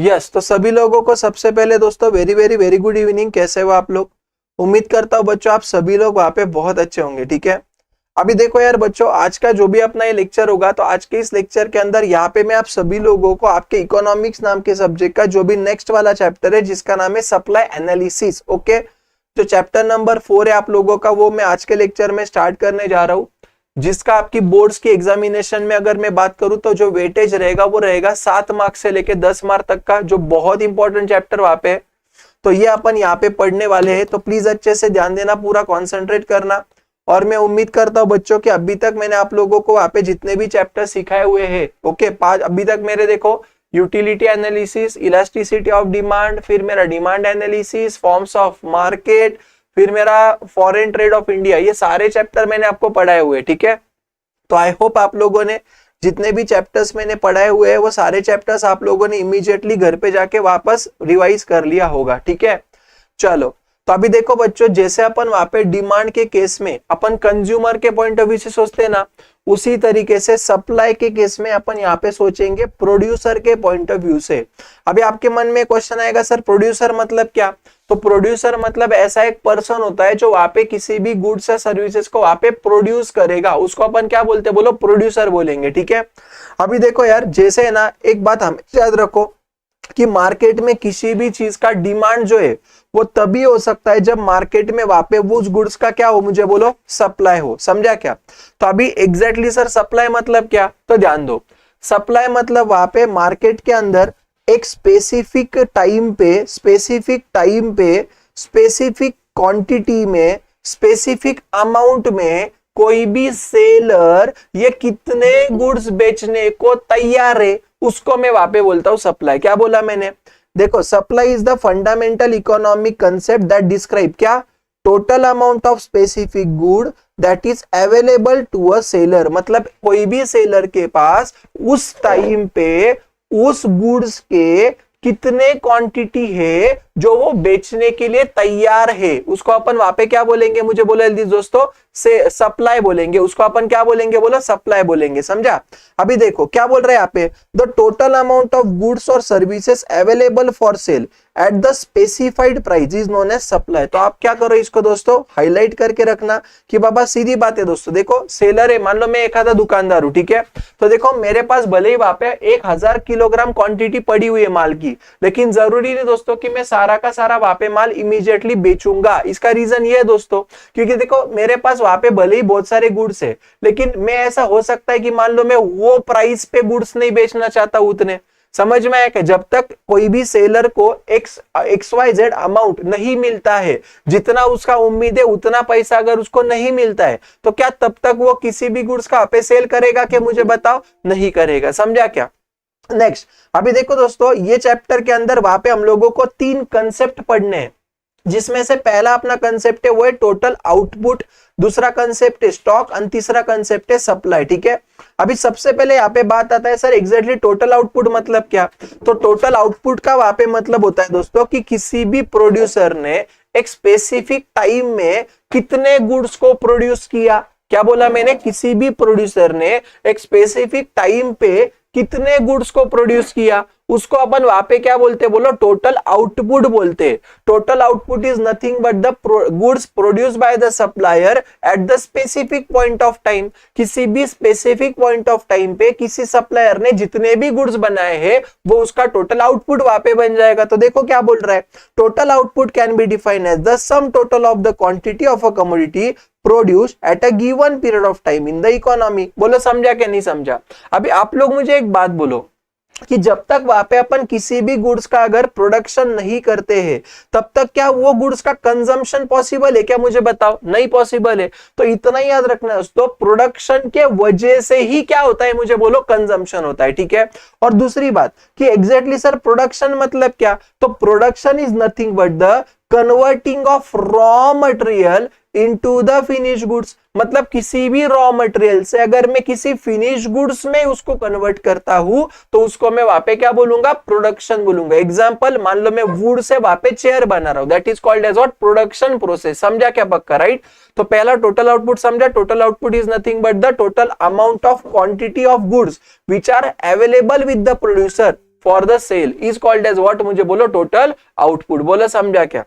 Yes तो सभी लोगों को सबसे पहले दोस्तों very very very good evening. कैसे हो आप लोग? उम्मीद करता हूँ बच्चों आप सभी लोग वहां पे बहुत अच्छे होंगे। ठीक है, अभी देखो यार बच्चों, आज का जो भी अपना ये लेक्चर होगा, तो आज के इस लेक्चर के अंदर यहाँ पे मैं आप सभी लोगों को आपके इकोनॉमिक्स नाम के सब्जेक्ट का जो भी नेक्स्ट वाला चैप्टर है जिसका नाम है सप्लाई एनालिसिस, ओके, जो चैप्टर नंबर 4 है आप लोगों का, वो मैं आज के लेक्चर में स्टार्ट करने जा रहा हूँ। जिसका आपकी बोर्ड्स की एग्जामिनेशन में अगर मैं बात करूं तो जो वेटेज रहेगा वो रहेगा 7 मार्क्स से लेके 10 मार्क तक का, जो बहुत इंपॉर्टेंट चैप्टर वहां पे है। तो ये अपन यहाँ पे पढ़ने वाले हैं, तो प्लीज अच्छे से ध्यान देना, पूरा कॉन्सेंट्रेट करना। और मैं उम्मीद करता हूँ बच्चों कि अभी तक मैंने आप लोगों को वहां पे जितने भी चैप्टर सिखाए हुए हैं, ओके, 5 अभी तक मेरे देखो, utility analysis, elasticity of demand, फिर मेरा demand analysis, forms of market, फिर मेरा फॉरेन ट्रेड ऑफ इंडिया, ये सारे चैप्टर मैंने आपको पढ़ाए हुए। ठीक है, तो आई होप आप लोगों ने जितने भी चैप्टर्स मैंने पढ़ाए हुए हैं वो सारे चैप्टर्स आप लोगों ने इमीडिएटली घर पे जाके वापस रिवाइज कर लिया होगा। ठीक है, चलो तो अभी देखो बच्चों, जैसे अपन वहां पे डिमांड के केस में अपन कंज्यूमर के पॉइंट ऑफ व्यू से सोचते हैं ना, उसी तरीके से सप्लाई के केस में अपन यहाँ पे सोचेंगे प्रोड्यूसर के पॉइंट ऑफ व्यू से। अभी आपके मन में क्वेश्चन आएगा, सर प्रोड्यूसर मतलब क्या? तो प्रोड्यूसर मतलब ऐसा एक पर्सन होता है जो वहां पे किसी भी गुड्स या सर्विसेज को वहां पे प्रोड्यूस करेगा, उसको अपन क्या बोलते हैं? बोलो प्रोड्यूसर बोलेंगे। ठीक है, अभी देखो यार, जैसे है ना, एक बात हमेशा याद रखो कि मार्केट में किसी भी चीज का डिमांड जो है वो तभी हो सकता है जब मार्केट में वहां पे उस गुड्स का क्या हो, मुझे बोलो सप्लाई हो। समझा क्या? तो अभी एग्जैक्टली सर सप्लाई मतलब क्या? तो ध्यान दो, सप्लाई मतलब वहां पे मार्केट के अंदर एक स्पेसिफिक टाइम पे स्पेसिफिक क्वांटिटी में स्पेसिफिक अमाउंट में कोई भी सेलर ये कितने गुड्स बेचने को तैयार है, उसको मैं वहां पे बोलता हूं सप्लाई। क्या बोला मैंने? देखो, supply is the fundamental economic concept that describe क्या? Total amount of specific good that is available to a seller. मतलब कोई भी सेलर के पास उस टाइम पे उस गुड्स के कितने क्वांटिटी है जो वो बेचने के लिए तैयार है, उसको अपन वहां पे क्या बोलेंगे? मुझे बोलो जल्दी दोस्तों, से सप्लाई बोलेंगे। उसको अपन क्या बोलेंगे? बोलो सप्लाई बोलेंगे। समझा? अभी देखो क्या बोल रहे हैं यहाँ पे, the total amount of goods और services available for sale at the specified price is known as supply. तो आप क्या करो, इसको दोस्तों हाईलाइट करके रखना कि बाबा सीधी बात है दोस्तों। देखो सेलर है, मान लो मैं एक आधा दुकानदार हूं, ठीक है, तो देखो मेरे पास भले ही वहां पे 1000 किलोग्राम क्वांटिटी पड़ी हुई है माल की, लेकिन जरूरी नहीं दोस्तों कि मैं सारा का सारा वहां पे माल इमीडिएटली बेचूंगा। इसका रीजन ये है दोस्तों, क्योंकि देखो मेरे पास वहां पे भले ही बहुत सारे गुड्स है, लेकिन मैं ऐसा हो सकता है कि मान लो मैं वो प्राइस पे गुड्स नहीं बेचना चाहता उतने। समझ में आया कि जब तक कोई भी सेलर को XYZ अमाउंट नहीं मिलता है, जितना उसका उम्मीद है उतना पैसा अगर उसको नहीं मिलता है, तो क्या तब तक वो किसी भी गुड्स का पे सेल करेगा? कि मुझे बताओ, नहीं करेगा। समझा क्या? नेक्स्ट, अभी देखो दोस्तों, ये चैप्टर के अंदर वहां पे हम लोगों को 3 कंसेप्ट पढ़ने हैं, जिसमें से पहला अपना कंसेप्ट है वो है टोटल आउटपुट, दूसरा कंसेप्ट है स्टॉक और तीसरा कंसेप्ट है सप्लाई। ठीक है, अभी सबसे पहले यहाँ पे बात आता है, सर एग्जैक्टली टोटल आउटपुट मतलब क्या? तो टोटल आउटपुट का वहां पे मतलब होता है दोस्तों कि किसी भी प्रोड्यूसर ने एक स्पेसिफिक टाइम में कितने गुड्स को प्रोड्यूस किया। क्या बोला मैंने? किसी भी प्रोड्यूसर ने एक स्पेसिफिक टाइम पे कितने गुड्स को प्रोड्यूस किया, उसको अपन वहां पे क्या बोलते हैं? बोलो टोटल आउटपुट बोलते हैं। Total output is nothing but the goods produce by the supplier at the specific point of time. किसी भी स्पेसिफिक पॉइंट ऑफ टाइम पे किसी सप्लायर ने जितने भी गुड्स बनाए हैं वो उसका टोटल आउटपुट वहां पे बन जाएगा। तो देखो क्या बोल रहा है, total output can be defined as the sum total of the quantity of a commodity produce at a given period of time in the economy. बोलो समझा क्या नहीं समझा? अभी आप लोग मुझे एक बात बोलो कि जब तक वहां पे अपन किसी भी गुड्स का अगर प्रोडक्शन नहीं करते हैं, तब तक क्या वो गुड्स का कंजम्पशन पॉसिबल है? क्या मुझे बताओ, नहीं पॉसिबल है। तो इतना ही याद रखना दोस्तों, प्रोडक्शन के वजह से ही क्या होता है? मुझे बोलो कंजम्पशन होता है। ठीक है, और दूसरी बात कि एग्जैक्टली सर प्रोडक्शन मतलब क्या? तो production is nothing but the converting of raw material into the finish goods. मतलब किसी भी रॉ मटेरियल से अगर मैं किसी फिनिश गुड्स में उसको कन्वर्ट करता हूं तो उसको मैं वहां पे क्या बोलूंगा? प्रोडक्शन बोलूंगा। एग्जांपल, मान लो मैं वुड से वहां पे चेयर बना रहा हूं, that is called as what? Production process. समझा क्या पक्का? राइट। तो पहला टोटल आउटपुट समझा, total output is nothing but the total amount of quantity of goods which are available with the producer for the sale is called as what, मुझे बोलो total output. बोलो समझा क्या?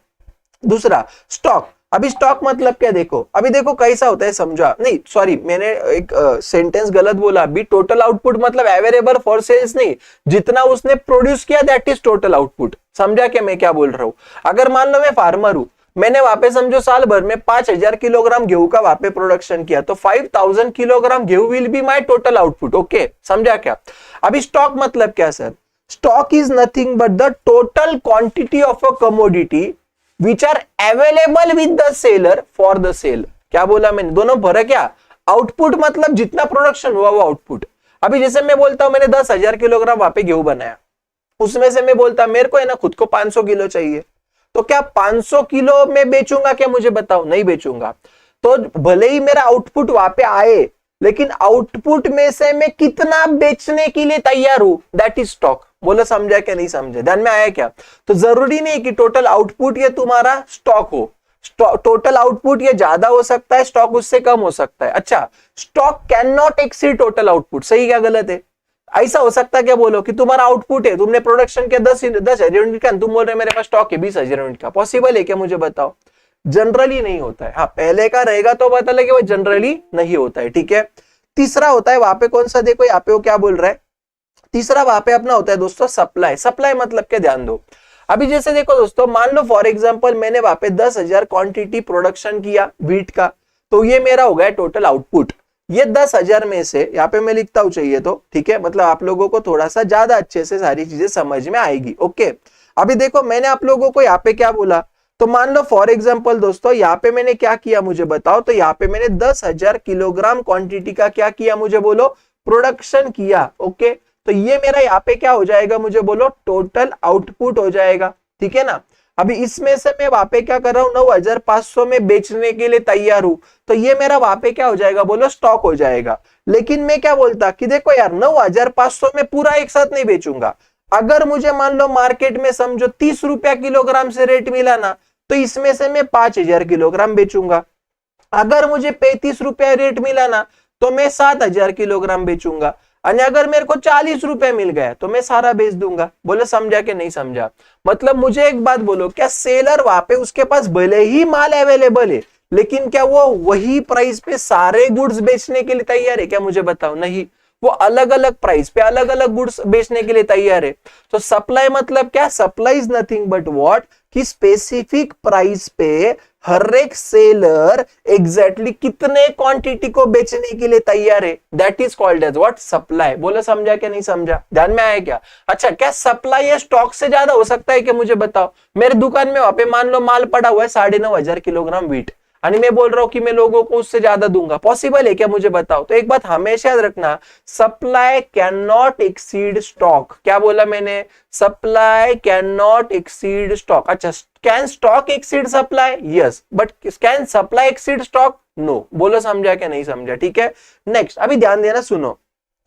दूसरा स्टॉक। अभी स्टॉक मतलब क्या देखो, अभी देखो कैसा होता है समझा, नहीं सॉरी मैंने एक सेंटेंस गलत बोला। अभी टोटल आउटपुट मतलब अवेलेबल फॉर सेल्स नहीं, जितना उसने प्रोड्यूस किया दैट इज टोटल आउटपुट। समझा क्या मैं क्या बोल रहा हूं? अगर मान लो मैं फार्मर हूं, मैंने वहां पे समझो साल भर में 5000 किलोग्राम गेहूं का वहां पे प्रोडक्शन किया, तो 5000 किलोग्राम गेहूं will be my total output. Okay समझा क्या? अभी स्टॉक मतलब क्या sir? Stock is nothing but the total quantity of a commodity which are available with the seller for the sale। क्या बोला मैंने? दोनों फर्क क्या? आउटपुट मतलब जितना प्रोडक्शन हुआ वो आउटपुट। अभी जैसे मैं बोलता हूं मैंने 10,000 किलोग्राम वहां पे गेहूं बनाया, उसमें से मैं बोलता मेरे को है ना खुद को 500 किलो चाहिए, तो क्या 500 किलो में बेचूंगा क्या? मुझे बताओ, नहीं बेचूंगा। तो भले ही मेरा आउटपुट वहां पे आए, लेकिन आउटपुट में से मैं कितना बेचने के लिए तैयार हूं, दैट इज स्टॉक। बोलो समझा क्या नहीं समझे? ध्यान में आया क्या? तो जरूरी नहीं कि टोटल आउटपुट ये तुम्हारा स्टॉक हो, टोटल आउटपुट ये ज्यादा हो सकता है, स्टॉक उससे कम हो सकता है। अच्छा, stock can not exceed total output, सही क्या गलत है? ऐसा हो सकता है क्या? बोलो कि तुम्हारा आउटपुट है, तुमने प्रोडक्शन किया 10,000 यूनिट का, तुम बोल रहे मेरे पास स्टॉक है 20,000 यूनिट का, पॉसिबल है क्या? मुझे बताओ। जनरली नहीं होता है। हाँ पहले का रहेगा तो पता लगे, वो जनरली नहीं होता है। ठीक है, तीसरा होता है वहां पे कौन सा, देखो यहाँ पे वो क्या बोल रहा है, तीसरा वहां पे अपना होता है दोस्तों सप्लाई। सप्लाई मतलब क्या? ध्यान दो। अभी जैसे देखो दोस्तों, मान लो फॉर एग्जांपल मैंने वहां पे 10,000 क्वांटिटी प्रोडक्शन किया व्हीट का, तो ये मेरा हो गया टोटल आउटपुट। ये 10,000 में से यहाँ पे मैं लिखता हूं चाहिए तो, ठीक है, मतलब आप लोगों को थोड़ा सा ज्यादा अच्छे से सारी चीजें समझ में आएगी। ओके, अभी देखो मैंने आप लोगों को यहाँ पे क्या बोला, तो मान लो फॉर एग्जांपल दोस्तों यहाँ पे मैंने क्या किया मुझे बताओ, तो यहाँ पे मैंने 10,000 किलोग्राम क्वांटिटी का क्या किया मुझे बोलो, प्रोडक्शन किया। ओके, तो ये मेरा यहाँ पे क्या हो जाएगा मुझे बोलो, टोटल आउटपुट हो जाएगा। ठीक है ना? अभी इसमें से मैं वहां पे क्या कर रहा हूँ, 9,500 में बेचने के लिए तैयार हूं, तो ये मेरा वहां पे क्या हो जाएगा बोलो, स्टॉक हो जाएगा। लेकिन मैं क्या बोलता कि देखो यार 9,500 में पूरा एक साथ नहीं बेचूंगा, अगर मुझे मान लो मार्केट में समझो 30 रुपया किलोग्राम से रेट मिला ना, तो इसमें से मैं 5,000 किलोग्राम बेचूंगा। अगर मुझे 35 रुपया रेट मिला ना, तो मैं 7,000 किलोग्राम बेचूंगा। और अगर मेरे को 40 रुपए मिल गया तो मैं सारा बेच दूंगा। बोले समझा कि नहीं समझा? मतलब मुझे एक बात बोलो, क्या सेलर वहां पे उसके पास भले ही माल अवेलेबल है, लेकिन क्या वो वही प्राइस पे सारे गुड्स बेचने के लिए तैयार है क्या? मुझे बताओ, नहीं, वो अलग अलग प्राइस पे अलग अलग गुड्स बेचने के लिए तैयार है। तो सप्लाई मतलब क्या? Supply is nothing but what, कि स्पेसिफिक प्राइस पे हर एक सेलर एग्जैक्टली कितने क्वांटिटी को बेचने के लिए तैयार है, that is called as what, supply. बोलो समझा क्या नहीं समझा? ध्यान में आया क्या? अच्छा, क्या सप्लाई या स्टॉक से ज्यादा हो सकता है क्या? मुझे बताओ। मेरे दुकान में वहां पे मान लो माल पड़ा हुआ है 9,500 किलोग्राम व्हीट, और मैं बोल रहा हूं कि मैं लोगों को उससे ज्यादा दूंगा, पॉसिबल है क्या? मुझे बताओ। तो एक बात हमेशा याद रखना, supply can not exceed stock. क्या बोला मैंने? Supply can not exceed stock. अच्छा, can stock exceed supply? Yes, but can supply exceed stock? No. बोलो समझा क्या नहीं समझा? ठीक है, नेक्स्ट अभी ध्यान देना, सुनो।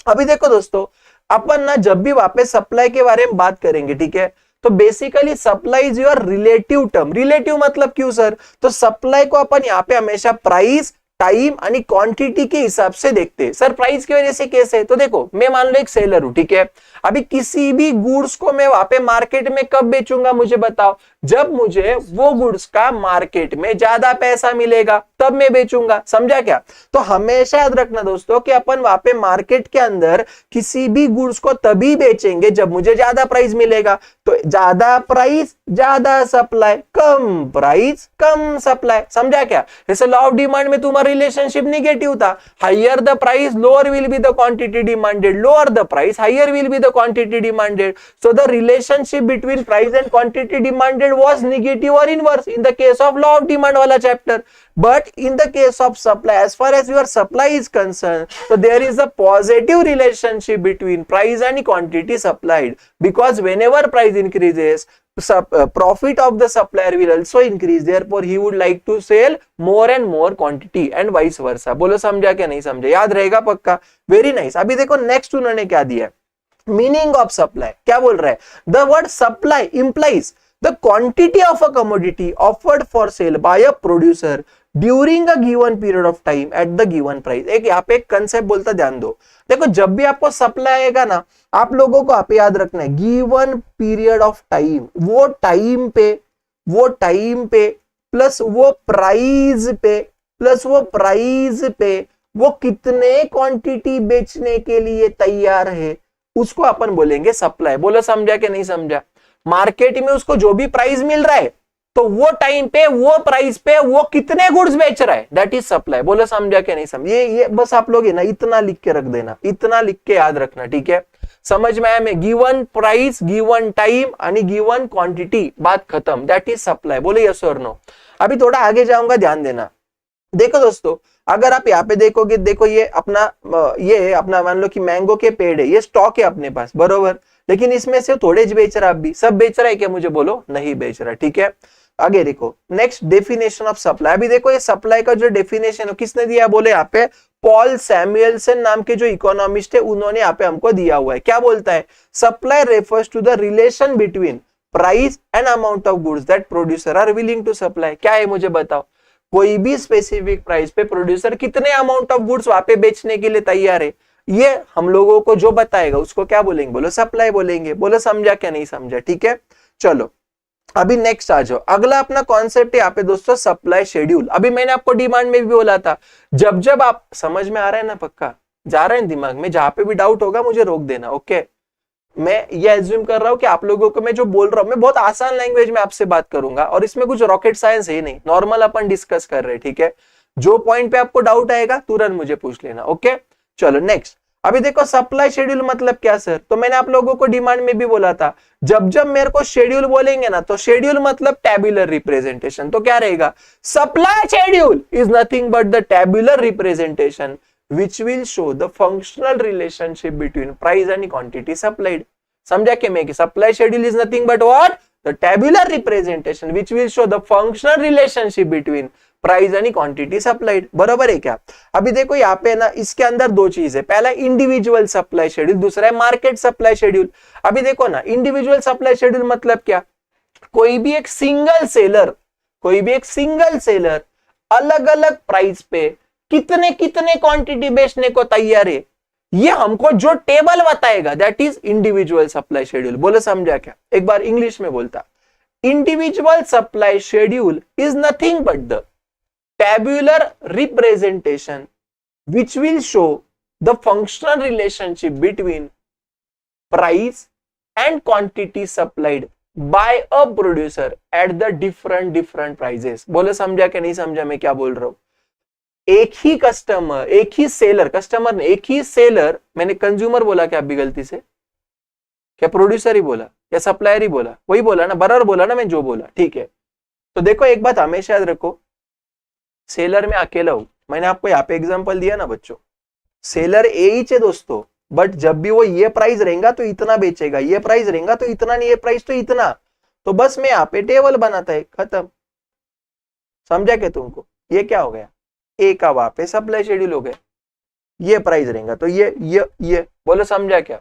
अभी देखो दोस्तों, अपन ना जब भी वापस सप्लाई के बारे में बात करेंगे, ठीक है, तो basically supply is your relative term. Relative मतलब क्यों सर? तो सप्लाई को अपन यहाँ पे हमेशा प्राइस, टाइम आणि क्वांटिटी के हिसाब से देखते हैं। सर प्राइस की वजह से कैसे? तो देखो मैं मान लो एक सेलर हूं, ठीक है, अभी किसी भी गुड्स को मैं वहां पे मार्केट में कब बेचूंगा मुझे बताओ, जब मुझे वो गुड्स का मार्केट में ज्यादा पैसा मिलेगा तब मैं बेचूंगा। समझा क्या? तो हमेशा याद रखना दोस्तों कि अपन वहां पे मार्केट के अंदर किसी भी गुड्स को तभी बेचेंगे जब मुझे ज्यादा प्राइस मिलेगा। तो ज्यादा प्राइस ज्यादा सप्लाई, कम प्राइस कम सप्लाई। समझा क्या? जैसे लॉ ऑफ डिमांड में तुम्हारा रिलेशनशिप निगेटिव था, higher the price lower will be the quantity demanded, lower the price higher will be the quantity demanded. So the relationship between price and quantity demanded was negative or inverse in the case of law of demand wala chapter, but in the case of supply, as far as your supply is concerned, so there is a positive relationship between price and quantity supplied, because whenever price increases, profit of the supplier will also increase, therefore he would like to sell more and more quantity and vice versa। बोलो समझा क्या नहीं समझा? याद रहेगा पक्का? Very nice. अभी देखो नेक्स्ट उन्होंने क्या दिया, मीनिंग ऑफ सप्लाई। क्या बोल रहा है? The word supply implies the quantity of a commodity offered for sale by a producer during a given period of time at the given price. एक यहाँ पे एक कंसेप्ट बोलता, ध्यान दो। देखो जब भी आपको सप्लाई आएगा ना, आप लोगों को आप याद रखना है गिवन पीरियड ऑफ टाइम, वो टाइम पे प्लस वो प्राइस पे वो कितने क्वांटिटी बेचने के लिए तैयार है, उसको अपन बोलेंगे सप्लाई। बोलो समझा कि नहीं समझा? मार्केट में उसको जो भी प्राइस मिल रहा है, तो वो टाइम पे वो प्राइस पे वो कितने गुड्स बेच रहा है, दैट इज सप्लाई। बोलो समझा कि नहीं समझ? ये बस आप लोग है ना इतना लिख के रख देना, इतना लिख के याद रखना, ठीक है? समझ में आया? में गिवन प्राइस, गिवन टाइम आणि गिवन क्वांटिटी, बात खत्म, दैट इज सप्लाई। बोले यस और नो? अभी थोड़ा आगे जाऊंगा, ध्यान देना। देखो दोस्तों, अगर आप यहाँ पे देखोगे, देखो ये अपना मान लो कि मैंगो के पेड़ है, ये स्टॉक है अपने पास, बरोबर? लेकिन इसमें से थोड़े बेच रहा, अभी सब बेच रहा है क्या? मुझे बोलो, नहीं बेच रहा, ठीक है? आगे देखो, नेक्स्ट डेफिनेशन ऑफ सप्लाई। अभी देखो ये सप्लाई का जो डेफिनेशन है किसने दिया? बोले यहाँ पे पॉल सैमुएल्सन नाम के जो इकोनॉमिस्ट है, उन्होंने यहाँ पे हमको दिया हुआ है। क्या बोलता है? Supply refers to the relation between price and amount of goods that producer are willing to supply. क्या है मुझे बताओ? कोई भी स्पेसिफिक प्राइस पे प्रोड्यूसर कितने अमाउंट ऑफ गुड्स वहां पे बेचने के लिए तैयार है, ये हम लोगों को जो बताएगा उसको क्या बोलेंगे? बोलो सप्लाई बोलेंगे। बोलो समझा क्या नहीं समझा? ठीक है, चलो अभी नेक्स्ट आ जाओ। अगला अपना कॉन्सेप्ट है यहाँ पे दोस्तों सप्लाई शेड्यूल। अभी मैंने आपको डिमांड में भी बोला था, जब आप समझ में आ रहा है ना, पक्का जा रहा है दिमाग में? जहां पे भी डाउट होगा मुझे रोक देना, ओके? मैं ये एज्यूम कर रहा हूं कि आप लोगों को मैं जो बोल रहा हूं, मैं बहुत आसान लैंग्वेज में आपसे बात करूंगा, और इसमें कुछ रॉकेट साइंस है नहीं, नॉर्मल अपन डिस्कस कर रहे हैं, ठीक है? जो पॉइंट पे आपको डाउट आएगा तुरंत मुझे पूछ लेना, ओके? चलो नेक्स्ट। अभी देखो सप्लाई शेड्यूल मतलब क्या सर? तो मैंने आप लोगों को डिमांड में भी बोला था, जब मेरे को शेड्यूल बोलेंगे ना, तो शेड्यूल मतलब टैब्यूलर रिप्रेजेंटेशन। तो क्या रहेगा? Supply schedule is nothing but the tabular representation which will show the functional relationship between price and quantity supplied. समझा कि मैं? Supply schedule is nothing but what? The tabular representation which will show the functional relationship between price and quantity supplied. बराबर है क्या? अभी देखो यहाँ पे ना, इसके अंदर दो चीज है, पहला इंडिविजुअल सप्लाई शेड्यूल, दूसरा है मार्केट सप्लाई शेड्यूल। अभी देखो ना, इंडिविजुअल सप्लाई शेड्यूल मतलब क्या? कोई भी एक सिंगल सेलर अलग अलग प्राइस पे कितने क्वांटिटी बेचने को तैयार है, ये हमको जो टेबल बताएगा, that is individual supply schedule. बोलो समझा क्या? एक बार इंग्लिश में बोलता, individual supply schedule is nothing but the tabular representation which will show the functional relationship between price and quantity supplied by a producer at the different prices। बोले समझा कि नहीं समझा मैं क्या बोल रहा हूं? एक ही सेलर, मैंने कंज्यूमर बोला क्या अभी गलती से? क्या प्रोड्यूसर ही बोला या सप्लायर ही बोला? वही बोला ना, बराबर बोला ना मैं जो बोला, ठीक है? तो देखो एक बात हमेशा याद रखो, सेलर में अकेला हूं। मैंने आपको यहाँ पे एग्जांपल दिया ना बच्चों, सेलर ए ही है दोस्तों, बट जब भी वो ये प्राइस रहेगा तो इतना बेचेगा, ये प्राइस रहेगा तो इतना नहीं, ये प्राइस तो इतना, तो बस मैं यहाँ पे टेबल बनाता है, खत्म। समझा क्या तुमको? ये क्या हो गया? ए का वहां पे सप्लाई शेड्यूल हो गया, ये प्राइस रहेगा तो ये बोलो समझा क्या?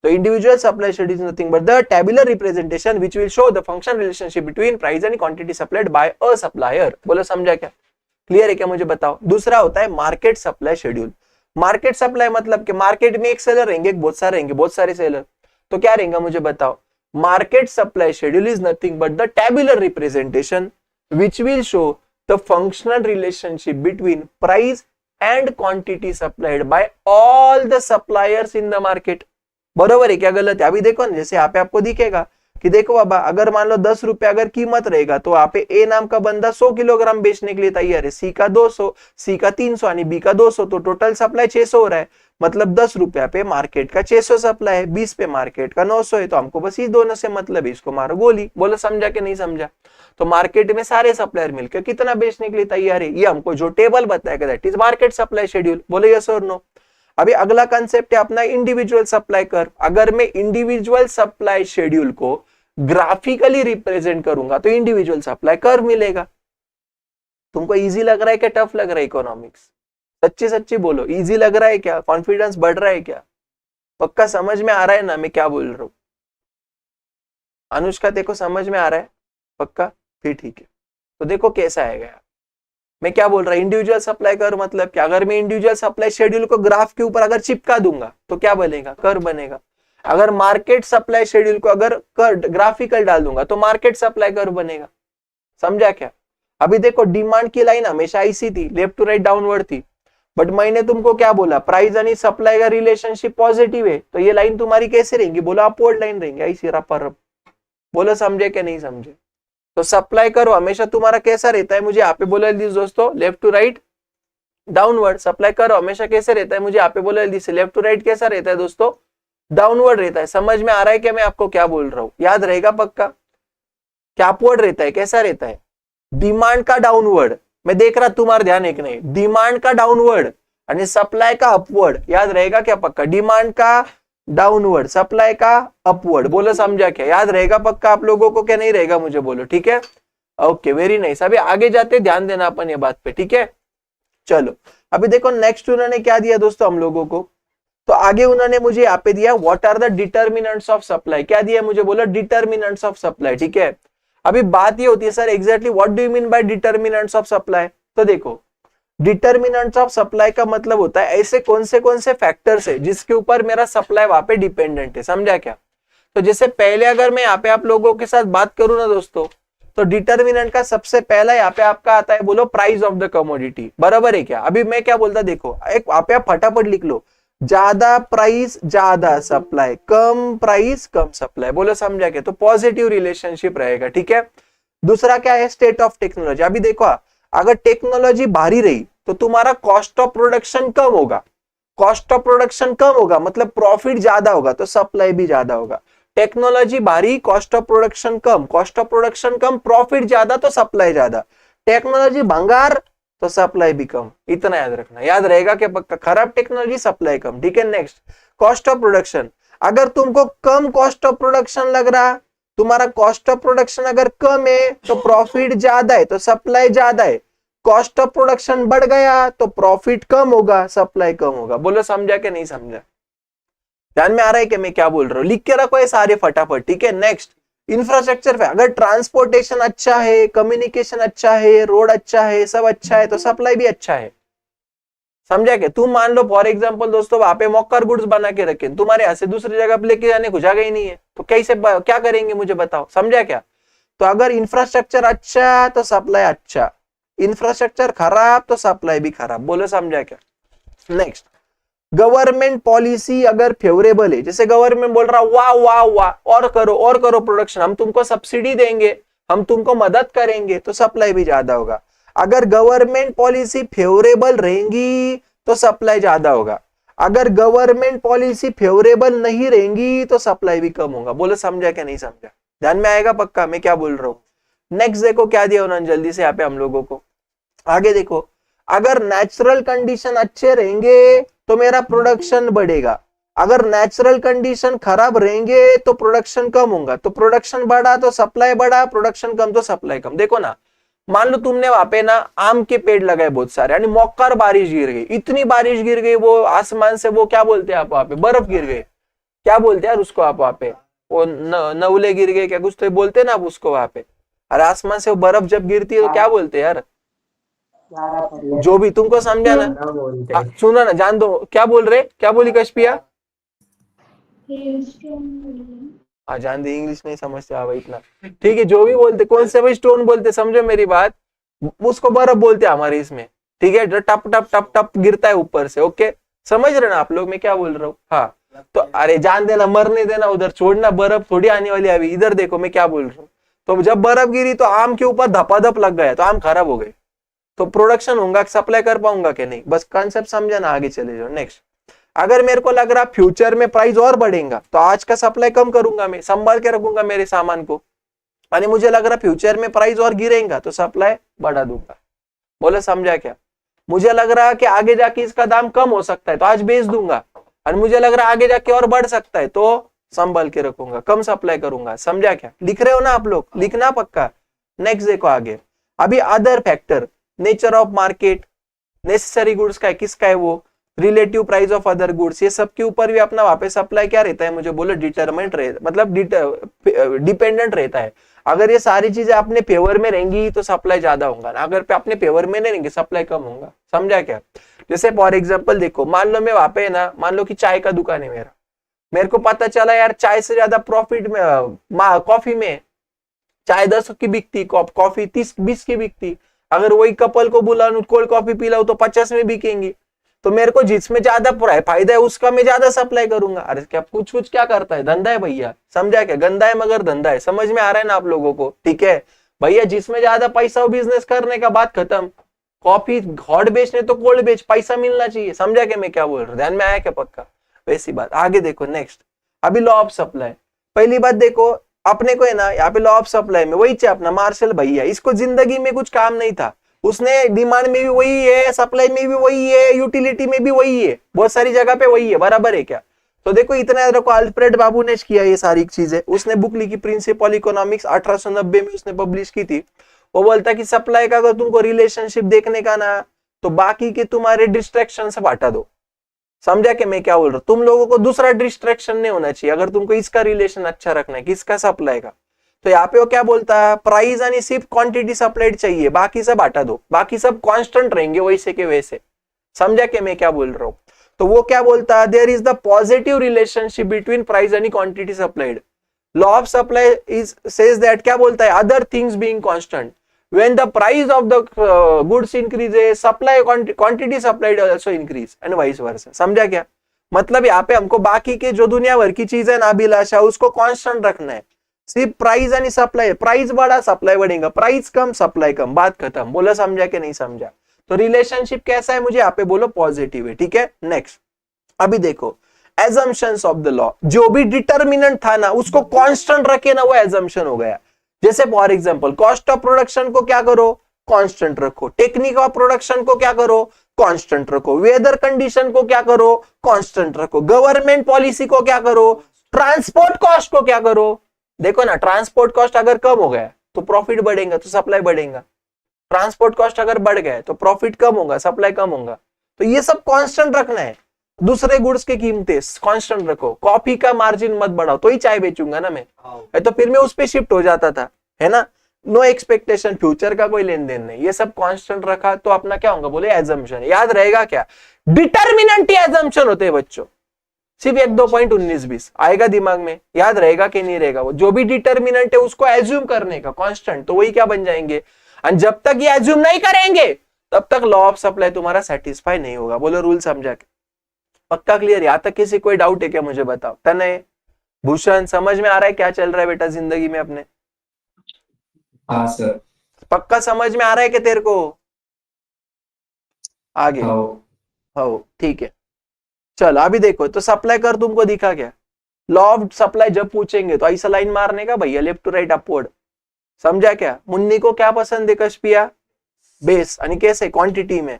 तो individual supply schedule is nothing but the tabular representation which will show the functional relationship between price and quantity supplied by a supplier. बोलो समझा क्या? क्लियर है क्या? मुझे बताओ। दूसरा होता है market supply schedule. Market supply मतलब कि मार्केट में एक सेलर रहेंगे, बहुत सारे सेलर, तो क्या रहेगा मुझे बताओ? Market supply schedule is nothing but the tabular representation which will show the functional relationship between price and quantity supplied by all the suppliers in the market. बरोबर है क्या? गलत है? अभी देखो ना, जैसे यहाँ पे आपको दिखेगा कि देखो बाबा, अगर मान लो 10 रुपए अगर कीमत रहेगा, तो वहां पे ए नाम का बंदा 100 किलोग्राम बेचने के लिए तैयार है, सी का 200, सी का 300 यानी बी का 200, तो टोटल सप्लाई 600 हो रहा है। मतलब 10 रुपया पे मार्केट का 600 सप्लाई है, 20 पे मार्केट का 900 है, तो हमको बस इस दोनों से मतलब है, इसको मारो गोली। बोलो समझा कि नहीं समझा? तो मार्केट में सारे सप्लायर मिलकर कितना बेचने के लिए तैयार है, ये हमको जो टेबल बताएगा, that is market supply schedule. बोलो यस और नो? अभी अगला कंसेप्ट है अपना इंडिविजुअल सप्लाई कर्व। अगर मैं इंडिविजुअल सप्लाई शेड्यूल को ग्राफिकली रिप्रेजेंट करूंगा तो इंडिविजुअल सप्लाई कर्व मिलेगा। तुमको इजी लग रहा है क्या टफ लग रहा है इकोनॉमिक्स? सच्ची बोलो, इजी लग रहा है क्या? कॉन्फिडेंस बढ़ रहा है क्या? पक्का समझ में आ रहा है ना मैं क्या बोल रहा हूं? अनुष्का देखो समझ में आ रहा है पक्का? फिर ठीक है। तो देखो कैसा आएगा। मैं क्या बोल रहा हूं, इंडिविजुअल सप्लाई कर्व मतलब क्या, अगर मैं इंडिविजुअल सप्लाई शेड्यूल को ग्राफ के ऊपर अगर चिपका दूंगा तो क्या बनेगा, कर्व बनेगा। अगर मार्केट सप्लाई शेड्यूल को अगर ग्राफिकल डाल दूंगा तो मार्केट सप्लाई कर्व बनेगा। समझा क्या? अभी देखो डिमांड की लाइन हमेशा ऐसी थी, लेफ्ट टू राइट डाउनवर्ड थी, बट मैंने तुमको क्या बोला, प्राइस आणि सप्लाई का रिलेशनशिप पॉजिटिव है, तो ये लाइन तुम्हारी कैसे रहेंगी, बोलो अपवर्ड लाइन रहेंगे, ऐसी रप। बोलो समझे क्या नहीं समझे? तो सप्लाई करो हमेशा तुम्हारा कैसा रहता है, मुझे यहाँ पे बोला जल्दी दोस्तों, left to right downward. Supply करो हमेशा कैसे रहता है, मुझे यहाँ पे बोला जल्दी से, लेफ्ट टू राइट कैसा रहता है दोस्तों, डाउनवर्ड रहता है। समझ में आ रहा है क्या मैं आपको क्या बोल रहा हूँ? याद रहेगा पक्का? क्या अपवर्ड रहता है, कैसा रहता है? डिमांड का डाउनवर्ड, मैं देख रहा तुम्हारा ध्यान एक नहीं, डिमांड का डाउनवर्ड और सप्लाई का अपवर्ड, याद रहेगा क्या पक्का? डिमांड का डाउनवर्ड, सप्लाई का अपवर्ड, बोलो समझा क्या? याद रहेगा पक्का आप लोगों को क्या नहीं रहेगा, मुझे बोलो, ठीक है? Okay very nice. अभी आगे जाते ध्यान देना अपन ये बात पे, ठीक है? चलो अभी देखो नेक्स्ट उन्होंने क्या दिया दोस्तों हम लोगों को, तो आगे उन्होंने मुझे यहाँ पे दिया what are the determinants of supply. क्या दिया मुझे, बोलो डिटर्मिनेंट्स ऑफ सप्लाई, ठीक है? अभी बात ये होती है sir exactly what do you mean by determinants of supply. तो देखो डिटर्मिनेंट्स ऑफ सप्लाई का मतलब होता है ऐसे कौन से फैक्टर्स है जिसके ऊपर मेरा सप्लाई वहां पे डिपेंडेंट है। समझा क्या? तो जैसे पहले अगर मैं यहाँ पे आप लोगों के साथ बात करूं ना दोस्तों, तो डिटर्मिनेंट का सबसे पहला यहाँ पे आपका आता है, बोलो प्राइस ऑफ द कमोडिटी, बराबर है क्या? अभी मैं क्या बोलता देखो, एक यहाँ पे आप फटाफट लिख लो, ज्यादा प्राइस ज्यादा सप्लाई, कम प्राइस कम सप्लाई, बोलो समझा क्या? तो पॉजिटिव रिलेशनशिप रहेगा, ठीक है? दूसरा क्या है, स्टेट ऑफ टेक्नोलॉजी। अभी देखो अगर टेक्नोलॉजी भारी रही तो तुम्हारा कॉस्ट ऑफ प्रोडक्शन कम होगा, कॉस्ट ऑफ प्रोडक्शन कम होगा मतलब प्रॉफिट ज्यादा होगा, तो सप्लाई भी ज्यादा होगा। टेक्नोलॉजी भारी, cost of production come, cost of production come, profit ज्यादा तो सप्लाई ज्यादा। टेक्नोलॉजी भंगार तो सप्लाई भी कम, इतना याद रखना। याद रहेगा क्या पक्का? खराब टेक्नोलॉजी सप्लाई कम, ठीक है? नेक्स्ट कॉस्ट ऑफ प्रोडक्शन, अगर तुमको कम कॉस्ट ऑफ प्रोडक्शन लग रहा, तुम्हारा कॉस्ट ऑफ प्रोडक्शन अगर कम है तो प्रॉफिट ज्यादा है तो सप्लाई ज्यादा है, कॉस्ट ऑफ प्रोडक्शन बढ़ गया तो प्रॉफिट कम होगा, सप्लाई कम होगा। बोलो समझा कि नहीं समझा? ध्यान में आ रहा है कि मैं क्या बोल रहा हूँ? लिख के रखो ये सारे फटाफट, ठीक है? नेक्स्ट इंफ्रास्ट्रक्चर पे, अगर ट्रांसपोर्टेशन अच्छा है, कम्युनिकेशन अच्छा है, रोड अच्छा है, सब अच्छा है तो सप्लाई भी अच्छा है। समझा क्या? तुम मान लो फॉर एग्जांपल दोस्तों वहां पे मॉकर गुड्स बना के रखे, तुम्हारे यहाँ से दूसरी जगह पे लेके जाने को जगह ही नहीं है, तो कैसे क्या करेंगे मुझे बताओ? समझा क्या? तो अगर इंफ्रास्ट्रक्चर अच्छा तो सप्लाई अच्छा, इंफ्रास्ट्रक्चर खराब तो सप्लाई भी खराब। बोलो समझा क्या? नेक्स्ट गवर्नमेंट पॉलिसी अगर फेवरेबल है, जैसे गवर्नमेंट बोल रहा वाह वाह वाह और करो प्रोडक्शन, हम तुमको सब्सिडी देंगे, हम तुमको मदद करेंगे, तो सप्लाई भी ज्यादा होगा। अगर गवर्नमेंट पॉलिसी फेवरेबल रहेंगी तो सप्लाई ज्यादा होगा, अगर गवर्नमेंट पॉलिसी फेवरेबल नहीं रहेंगी तो सप्लाई भी कम होगा। बोलो समझा क्या नहीं समझा? ध्यान में आएगा पक्का मैं क्या बोल रहा हूँ? नेक्स्ट देखो क्या दिया उन्होंने जल्दी से यहाँ पे हम लोगों को, आगे देखो, अगर नेचुरल कंडीशन अच्छे रहेंगे तो मेरा प्रोडक्शन बढ़ेगा, अगर नेचुरल कंडीशन खराब रहेंगे तो प्रोडक्शन कम होगा, तो प्रोडक्शन बढ़ा तो सप्लाई बढ़ा, प्रोडक्शन कम तो सप्लाई कम। देखो ना, मान लो तुमने वहां पे ना आम के पेड़ लगाए बहुत सारे, यानी मौकर बारिश गिर गई, इतनी बारिश गिर गई वो आसमान से, वो क्या बोलते हैं आप वहां पे, बर्फ गिर गई, क्या बोलते हैं यार उसको आप वहां पे, वो नवले गिर गए क्या कुछ तो बोलते हैं ना आप उसको वहां पे। अरे आसमान से वो बर्फ जब गिरती है तो क्या बोलते हैं यार, जो भी तुमको समझा ना, सुना ना, जान दो क्या बोल रहे, क्या बोली कशपिया? जान दे, इंग्लिश नहीं समझते भाई इतना, ठीक है? जो भी बोलते, कौन से भाई स्टोन बोलते, समझो मेरी बात, उसको बर्फ बोलते हैं हमारे इसमें, ठीक है? जो टप टप टप टप गिरता है ऊपर से, ओके? समझ रहे ना आप लोग मैं क्या बोल रहा हूँ? हाँ तो अरे जान देना, मरने देना, उधर छोड़ना, बर्फ थोड़ी आने वाली अभी, इधर देखो मैं क्या बोल रहा हूँ। तो जब बर्फ गिरी तो आम के ऊपर धपाधप लग गया तो आम खराब हो गए, तो प्रोडक्शन होगा, सप्लाई कर पाऊंगा कि नहीं? बस कॉन्सेप्ट समझा ना, आगे चले जाओ। नेक्स्ट, अगर मेरे को लग रहा फ्यूचर में प्राइस और बढ़ेगा तो आज का सप्लाई कम करूंगा, मैं संभाल के रखूंगा मेरे सामान को, यानी मुझे लग रहा फ्यूचर में प्राइस और गिरेगा तो सप्लाई बढ़ा दूंगा। बोले समझा क्या? मुझे लग रहा है कि आगे जाके इसका दाम कम हो सकता है तो आज बेच दूंगा, और मुझे लग रहा है आगे जाके और बढ़ सकता है तो संभाल के रखूंगा, कम सप्लाई करूंगा। समझा क्या? लिख रहे हो ना आप लोग? लिखना पक्का। नेक्स्ट देखो आगे, अभी other factor, nature of market, necessary goods का है, किसका है वो, relative price of other goods, ये सब के ऊपर भी अपना वहां पे सप्लाई क्या रहता है, मुझे बोलो डिटरमेंट रहता, मतलब डिपेंडेंट रहता है। अगर ये सारी चीजें अपने फेवर में रहेंगी तो सप्लाई ज्यादा होगा, अगर पे अपने फेवर में नहीं रहेंगे सप्लाई कम होगा। समझा क्या? जैसे फॉर एग्जाम्पल देखो, मान लो मैं वहां पे ना, मान लो कि चाय का दुकान है मेरा, मेरे को पता चला यार चाय से ज्यादा प्रॉफिट में कॉफी में, चाय 10 की बिकती, कॉफी 30-20 की बिकती, अगर वही कपल को बुलाऊं कोल्ड कॉफी पिलाऊं तो 50 में बिकेंगी, तो मेरे को जिसमें ज्यादा फायदा है उसका मैं ज्यादा सप्लाई करूंगा। अरे क्या कुछ कुछ क्या करता है, धंधा है भैया। समझा क्या? गंदा है मगर धंधा है। समझ में आ रहा है ना आप लोगों को? ठीक है भैया, जिसमें ज्यादा पैसा हो बिजनेस करने का, बात खत्म। कॉफी हॉट बेचने तो कोल्ड बेच, पैसा मिलना चाहिए। समझा क्या मैं क्या बोल रहा हूँ? ध्यान में आया क्या? पक्का? वैसी बात। आगे देखो नेक्स्ट, अभी लॉ ऑफ सप्लाई। पहली बात देखो, अपने को है ना यहाँ पे लॉ ऑफ सप्लाई में वही चाहिए अपना मार्शल भैया, इसको जिंदगी में कुछ काम नहीं था, उसने डिमांड में भी वही है, सप्लाई में भी वही है, यूटिलिटी में भी वही है, बहुत सारी जगह पे वही है, बराबर है क्या? तो देखो इतना देखो अल्फ्रेड बाबू ने किया ये सारी चीजें, उसने बुक लिखी प्रिंसिपल इकोनॉमिक्स 1890 में उसने पब्लिश की थी। वो बोलता कि सप्लाई का अगर तुमको रिलेशनशिप देखने का ना, तो बाकी के तुम्हारे डिस्ट्रैक्शन सब हटा दो। समझा कि मैं क्या बोल रहा हूं? तुम लोगों को दूसरा डिस्ट्रैक्शन नहीं होना चाहिए अगर तुमको इसका रिलेशन अच्छा रखना है, किसका? सप्लाई का। तो यहाँ पे वो क्या बोलता है, प्राइस आणि सिर्फ क्वांटिटी सप्लाइड चाहिए, बाकी सब हटा दो, बाकी सब कांस्टेंट रहेंगे वैसे के वैसे। समझा कि मैं क्या बोल रहा हूं? तो वो क्या बोलता है, there is the positive relationship between price and quantity supplied. Law of supply is says that, क्या बोलता है, other things being constant, when the price of the goods increases, supply quantity supplied also increase and vice versa। समझा क्या? मतलब यहाँ पे हमको बाकी के जो दुनिया भर की चीज है ना अभिलाषा, उसको कांस्टेंट रखना है, सिर्फ प्राइस एंड सप्लाई, प्राइस बढ़ा सप्लाई बढ़ेगा, प्राइस कम सप्लाई कम, बात खत्म। बोला समझा कि नहीं समझा? तो रिलेशनशिप कैसा है मुझे यहाँ पे बोलो, पॉजिटिव है। ठीक है नेक्स्ट, अभी देखो एजम्पशंस ऑफ द लॉ, जो भी डिटर्मिनेंट था ना उसको कांस्टेंट रखे ना, वो एजम्पशन हो गया। जैसे for example cost of production को क्या करो, कांस्टेंट रखो, टेक्निक ऑफ प्रोडक्शन को क्या करो, कांस्टेंट रखो, वेदर कंडीशन को क्या करो, कांस्टेंट रखो, गवर्नमेंट पॉलिसी को क्या करो, ट्रांसपोर्ट कॉस्ट को क्या करो। देखो ना, ट्रांसपोर्ट कॉस्ट अगर कम हो गया तो प्रॉफिट बढ़ेगा, तो सप्लाई बढ़ेगा, ट्रांसपोर्ट कॉस्ट अगर बढ़ गया तो प्रॉफिट कम होगा, सप्लाई कम होगा। तो ये सब कांस्टेंट रखना है। दूसरे गुड्स की कीमतें कांस्टेंट रखो, कॉफी का मार्जिन मत बढ़ाओ, तो ही चाय बेचूंगा ना मैं, तो फिर मैं उस पे शिफ्ट हो जाता था, है ना। नो एक्सपेक्टेशन, फ्यूचर का कोई लेन देन नहीं, ये सब कांस्टेंट रखा तो अपना क्या होगा, बोले एजम्पशन। याद रहेगा क्या, डिटर्मिनेंट ही एजम्पशन होते हैं बच्चों, सिर्फ 1-2 पॉइंट 19-20 आएगा दिमाग में, याद रहेगा कि नहीं रहेगा? वो जो भी डिटर्मिनेंट है उसको एज्यूम करने का कांस्टेंट, तो वही क्या बन जाएंगे। और जब तक ये एज्यूम नहीं करेंगे तब तक लॉ ऑफ सप्लाई तुम्हारा सेटिस्फाई नहीं होगा। बोलो रूल समझा के? पक्का क्लियर? यहां तक किसी कोई डाउट है क्या, मुझे बताओ। तनय, भूषण, समझ में आ रहा है क्या चल रहा है बेटा जिंदगी में अपने? हाँ सर। पक्का समझ में आ रहा है कि तेरे को? आगे हाँ हो, ठीक है। चल अभी देखो, तो सप्लाई कर तुमको दिखा क्या, लॉ ऑफ सप्लाई जब पूछेंगे तो ऐसा लाइन मारने का भैया, लेफ्ट टू राइट अपवर्ड। समझा क्या? मुन्नी को क्या पसंद है, कशपिया बेस, यानी कैसे, क्वांटिटी में।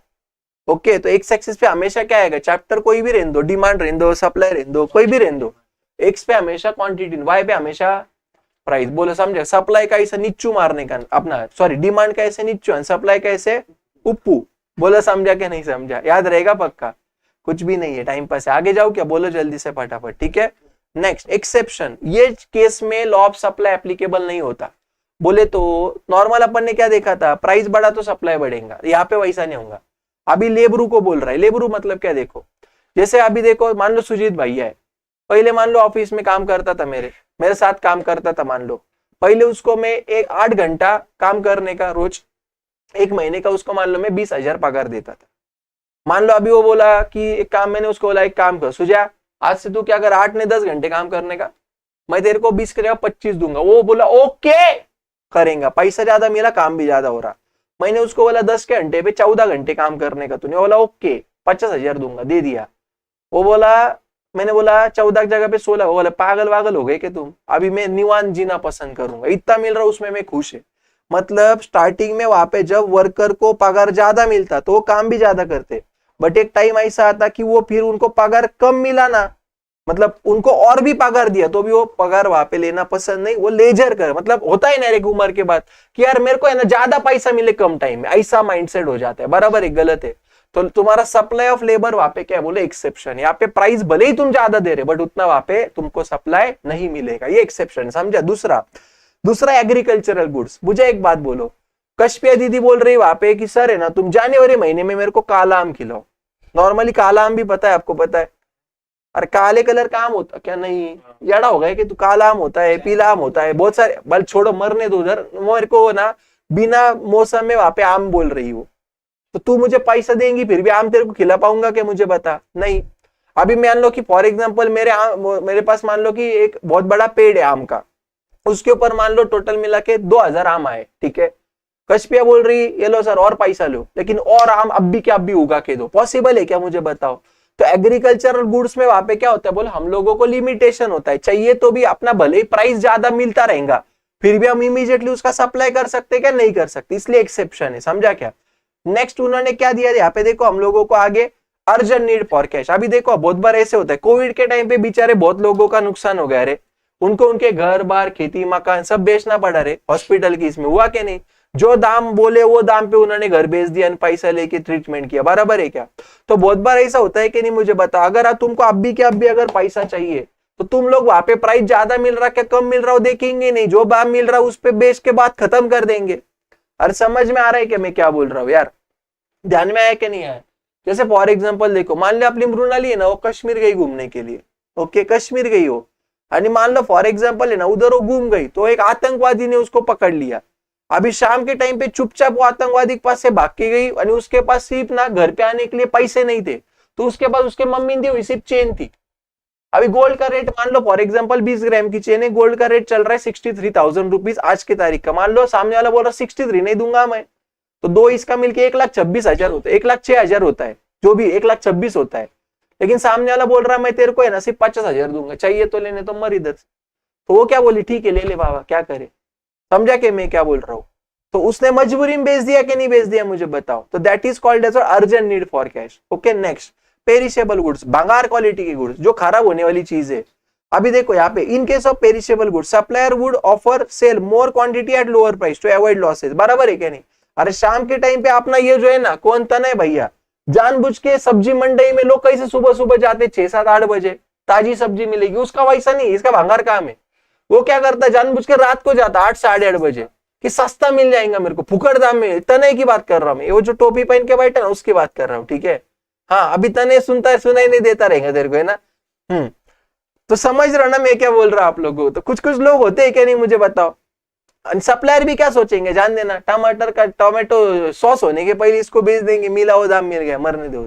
ओके, तो एक्स एक्सिस पे हमेशा क्या आएगा, चैप्टर कोई भी रहने दो, डिमांड रहने दो, सप्लाई रहने दो, कोई भी रहने दो, एक्स पे हमेशा क्वांटिटी, वाई पे हमेशा प्राइस। बोलो समझे? सप्लाई का ऐसे नीचू मारने का अपना, सॉरी डिमांड का ऐसे नीचू, सप्लाई का ऐसे ऊपू। बोलो समझा कि नहीं समझा? याद रहेगा पक्का? कुछ भी नहीं है, टाइम पास है। आगे जाओ क्या, बोलो जल्दी से फटाफट। ठीक है नेक्स्ट, एक्सेप्शन, ये केस में लॉ ऑफ सप्लाई एप्लीकेबल नहीं होता। बोले तो नॉर्मल अपन ने क्या देखा था, प्राइस बढ़ा तो सप्लाई बढ़ेगा, यहाँ पे वैसा नहीं होगा। अभी लेबरू को बोल रहा है, लेबरू मतलब क्या, देखो जैसे अभी देखो, मान लो सुजीत भैया है, पहले मान लो ऑफिस में काम करता था, मेरे साथ काम करता था, मान लो पहले उसको मैं 8 घंटा काम करने का रोज, 1 महीने का उसको मान लो मैं 20,000 पगार देता था। मान लो अभी वो बोला कि एक काम, मैंने उसको बोला एक काम कर सुजा, आज से तू क्या कर, 8 ने 10 घंटे काम करने का, मैं तेरे को 20 करेगा 25 दूंगा। वो बोला ओके करेगा, पैसा ज्यादा मेरा, काम भी ज्यादा हो रहा। मैंने उसको बोला 10 के घंटे पे 14 घंटे काम करने का, तूने बोला ओके 50,000 दूंगा, दे दिया। वो बोला, मैंने बोला 14 की जगह पे 16, वो बोला पागल वागल हो गए कि तुम, अभी मैं निवान जीना पसंद करूंगा, इतना मिल रहा उसमें मैं खुश है। मतलब स्टार्टिंग में वहां पे जब वर्कर को पगार ज्यादा मिलता तो वो काम भी ज्यादा करते, बट एक टाइम ऐसा आता कि वो फिर उनको पगार कम मिला ना, मतलब उनको और भी पगार दिया तो भी वो पगार वहां पे लेना पसंद नहीं, वो लेजर कर, मतलब होता है ना एक उम्र के बाद कि यार मेरे को है ना ज्यादा पैसा मिले कम टाइम में, ऐसा माइंडसेट हो जाता है, बराबर है गलत है। तो तुम्हारा सप्लाई ऑफ लेबर वहां पे क्या है, बोले एक्सेप्शन। यहाँ पे प्राइस भले ही तुम ज्यादा दे रहे बट उतना वहां पे तुमको सप्लाई नहीं मिलेगा, ये एक्सेप्शन, समझा। दूसरा एग्रीकल्चरल गुड्स। मुझे एक बात बोलो, कश्मीर दीदी बोल रही वहां पे कि सर है ना तुम जनवरी महीने में मेरे को काला आम खिलाओ। नॉर्मली काला आम भी पता है आपको, पता है, अरे काले कलर का आम होता क्या, नहीं याड़ा हो गया कि तू काला आम होता है, पीला आम होता है, बहुत सारे, बल छोड़ो मरने दो उधर, मेरे को ना बिना मौसम में वहां पे आम बोल रही हो, तो तू मुझे पैसा देंगी फिर भी आम तेरे को खिला पाऊंगा क्या, मुझे बता। नहीं, अभी मान लो कि फॉर एग्जाम्पल मेरे पास मान लो कि एक बहुत बड़ा पेड़ है आम का, उसके ऊपर मान लो टोटल मिला के 2000 आम आए, ठीक है। कश्पिया बोल रही ये लो सर और पैसा लो, लेकिन और आम अब भी क्या अब भी उगा के दो, पॉसिबल है क्या, मुझे बताओ। तो एग्रीकल्चरल गुड्स में वहां पे क्या होता है, बोले हम लोगों को लिमिटेशन होता है, चाहिए तो भी अपना भले ही प्राइस ज्यादा मिलता रहेगा फिर भी हम इमीडिएटली उसका सप्लाई कर सकते क्या, नहीं कर सकते, इसलिए एक्सेप्शन है, समझा क्या। नेक्स्ट उन्होंने क्या दिया, यहाँ पे देखो हम लोगों को आगे अर्जेंट नीड फॉर कैश। अभी देखो बहुत बार ऐसे होता है, कोविड के टाइम पे बेचारे बहुत लोगों का नुकसान हो गया रे, उनको उनके घर बार खेती मकान सब बेचना पड़ा रे, हॉस्पिटल की इसमें हुआ कि नहीं, जो दाम बोले वो दाम पे उन्होंने घर बेच दिया, पैसा लेके ट्रीटमेंट किया, बराबर है क्या। तो बहुत बार ऐसा होता है कि नहीं, मुझे बता, अगर तुमको अब भी क्या अब भी अगर पैसा चाहिए तो तुम लोग वहां पे प्राइस ज्यादा मिल रहा क्या कम मिल रहा हो देखेंगे नहीं, जो दाम मिल रहा है उस पे बेच के बात खत्म कर देंगे। अरे समझ में आ रहा है कि मैं क्या बोल रहा हूँ यार, ध्यान में आया कि नहीं आया। जैसे फॉर एग्जांपल देखो, मान लो अपनी मृणाली है ना, वो कश्मीर गई घूमने के लिए, ओके कश्मीर गई हो, और मान लो फॉर एग्जांपल है ना उधर वो घूम गई, तो एक आतंकवादी ने उसको पकड़ लिया। अभी शाम के टाइम पे चुपचाप वो आतंकवादी के पास से भाग के गई और उसके पास सिर्फ ना घर पे आने के लिए पैसे नहीं थे, तो उसके पास उसके मम्मी दी हुई सिर्फ चेन थी। अभी गोल्ड का रेट मान लो फॉर एग्जांपल 20 ग्राम की चेन है, गोल्ड का रेट चल रहा है 63,000 रुपीज आज की तारीख का, मान लो सामने वाला बोल रहा 63 नहीं दूंगा मैं, तो दो इसका मिलके 1,26,000 होता है, 1,06,000 होता है, जो भी 1,26,000 होता है। लेकिन सामने वाला बोल रहा है मैं तेरे को है ना सिर्फ 50,000 दूंगा, चाहिए तो लेने तो मर इधर से। तो वो क्या बोली, ठीक है ले ले बाबा, क्या करे, समझा कि मैं क्या बोल रहा हूं। तो उसने मजबूरी में बेच दिया कि नहीं बेच दिया, मुझे बताओ। तो that is called as urgent need for cash. Okay next, perishable goods, भंगार क्वालिटी की गुड्स, जो खराब होने वाली चीज है। अभी देखो यहाँ पे, in case of perishable goods supplier would offer sale more quantity at lower price to avoid losses, बराबर है क्या नहीं। अरे शाम के टाइम पे अपना ये जो है ना कौन तन है भैया, जानबूझ के सब्जी मंडी में लोग कैसे सुबह सुबह जाते 6-7-8 बजे ताजी सब्जी मिलेगी, उसका वैसा नहीं, इसका भंगार काम है। वो क्या करता है, जानबूझ के रात को जाता 8-8:30 बजे कि सस्ता मिल जाएगा मेरे को फुकड़ दाम में, तने की बात कर रहा हूं मैं, वो जो टोपी पहन के बैठा ना उसकी बात कर रहा हूँ, ठीक है। हाँ अभी तने सुनता है, सुनाई नहीं देता रहेगा तेरे को, है ना। तो समझ रहा ना मैं क्या बोल रहा हूं आप लोगों को। तो कुछ कुछ लोग होते हैं क्या नहीं, मुझे बताओ। सप्लायर भी क्या सोचेंगे, जान देना, टमाटर का टोमेटो सॉस होने के पहले इसको बेच देंगे, मिला वो दाम मिल गया, मरने दो।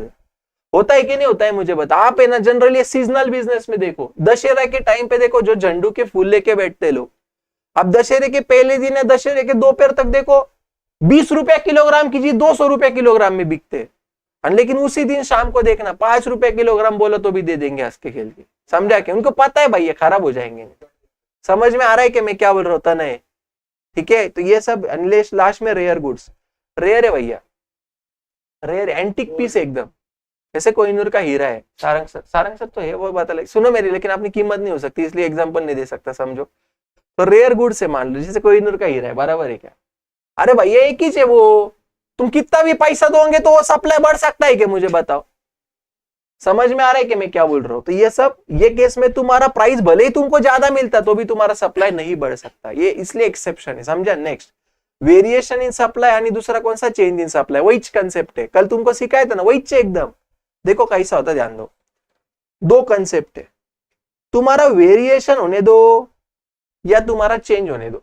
होता है कि नहीं होता है, मुझे बता। आप है ना जनरली सीजनल बिजनेस में देखो, दशहरा के टाइम पे देखो जो झंडू के फूल लेके बैठते लोग, अब दशहरे के पहले दिन है, दशहरे के दोपहर तक देखो 20 रुपया किलोग्राम की चीज 200 रुपया किलोग्राम में बिकते हैं, लेकिन उसी दिन शाम को देखना 5 रुपया किलोग्राम बोलो तो भी दे देंगे हंस के खेल के, समझा के, उनको पता है भाई ये खराब हो जाएंगे। समझ में आ रहा है कि मैं क्या बोल रहा था, नहीं ठीक है। तो ये सब लास्ट में रेयर गुड्स, रेयर है भैया, रेयर एंटिक पीस एकदम, जैसे कोहिनूर का हीरा है, सारंग सर तो है वो बात अलग, सुनो मेरी, लेकिन अपनी कीमत नहीं हो सकती इसलिए एग्जांपल नहीं दे सकता, समझो। तो रेयर गुड से मान लो जैसे कोहिनूर का हीरा है, बराबर है क्या। अरे भैया एक ही है वो, तुम कितना भी पैसा दोगे तो वो सप्लाई बढ़ सकता है क्या, मुझे बताओ। समझ में आ रहा है कि मैं क्या बोल रहा हूँ। तो ये सब, ये केस में तुम्हारा प्राइस भले ही तुमको ज्यादा मिलता तो भी तुम्हारा सप्लाई नहीं बढ़ सकता, ये इसलिए एक्सेप्शन है, समझा। नेक्स्ट, वेरिएशन इन सप्लाई, यानी दूसरा कौन सा, चेंज इन सप्लाई, वही कंसेप्ट है, कल तुमको सिखाया था ना, वही एकदम। देखो कैसा होता है, ध्यान दो, दो कंसेप्ट है, तुम्हारा वेरिएशन होने दो या तुम्हारा चेंज होने दो,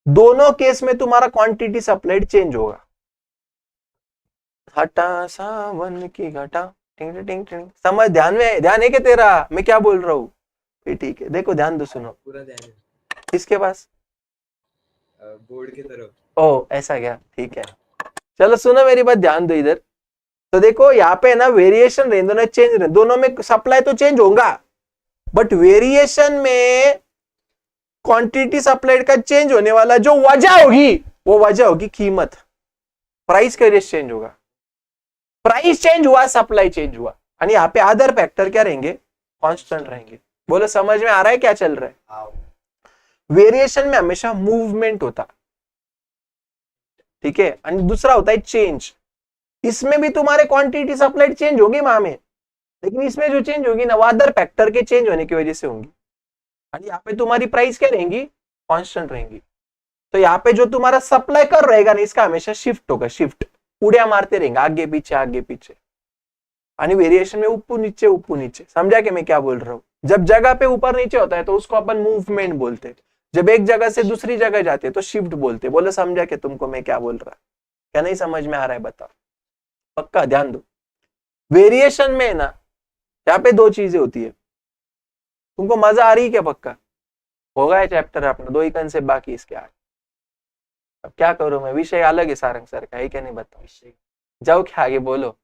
दोनों केस में तुम्हारा क्वांटिटी सप्लाइड चेंज होगा। हटा सावन की घटा, टिंग टिंग टिंग, समझ, ध्यान में, ध्यान है कि तेरा मैं क्या बोल रहा हूँ, ठीक है। देखो ध्यान दो, सुनो, पूरा ध्यान है। किसके पास, बोर्ड की तरफ। ओ ऐसा क्या, ठीक है, चलो सुनो मेरी बात, ध्यान दो इधर। तो देखो यहाँ पे ना वेरिएशन रहने दो, चेंज रहने, दोनों में सप्लाई तो चेंज होगा, बट वेरिएशन में क्वांटिटी सप्लाइड का चेंज होने वाला जो वजह होगी, वो वजह होगी कीमत, प्राइस का रेट चेंज होगा, प्राइस चेंज हुआ सप्लाई चेंज हुआ, यानी यहाँ पे अदर फैक्टर क्या रहेंगे, कांस्टेंट रहेंगे। बोलो समझ में आ रहा है क्या चल रहा है। वेरिएशन में हमेशा मूवमेंट होता, ठीक है, और दूसरा होता है चेंज, इसमें भी तुम्हारे क्वांटिटी सप्लाइड चेंज होगी मामे, लेकिन इसमें जो चेंज होगी ना वो अदर फैक्टर के चेंज होने की वजह से होंगी। और यहाँ पे तुम्हारी प्राइस क्या रहेंगी, कांस्टेंट रहेंगी। तो यहाँ पे जो तुम्हारा सप्लाई कर रहेगा ना इसका हमेशा शिफ्ट होगा, शिफ्ट उड़िया मारते रहेंगे आगे पीछे आगे पीछे। यानी वेरिएशन में ऊपर नीचे, समझा कि मैं क्या बोल रहा हूँ। जब जगह पे ऊपर नीचे होता है तो उसको अपन मूवमेंट बोलते हैं, जब एक जगह से दूसरी जगह जाते हैं तो शिफ्ट बोलते। बोलो समझा कि तुमको मैं क्या बोल रहा, क्या नहीं समझ में आ रहा है बताओ, पक्का ध्यान दो। वेरिएशन में ना यहाँ पे दो चीजें होती है, तुमको मजा आ रही है क्या, पक्का होगा ये चैप्टर अपना, 2 ही कंसेप्ट बाकी इसके आगे। अब क्या करूं मैं, विषय अलग है सारंग सर का, है क्या नहीं बताओ, जाओ क्या आगे बोलो।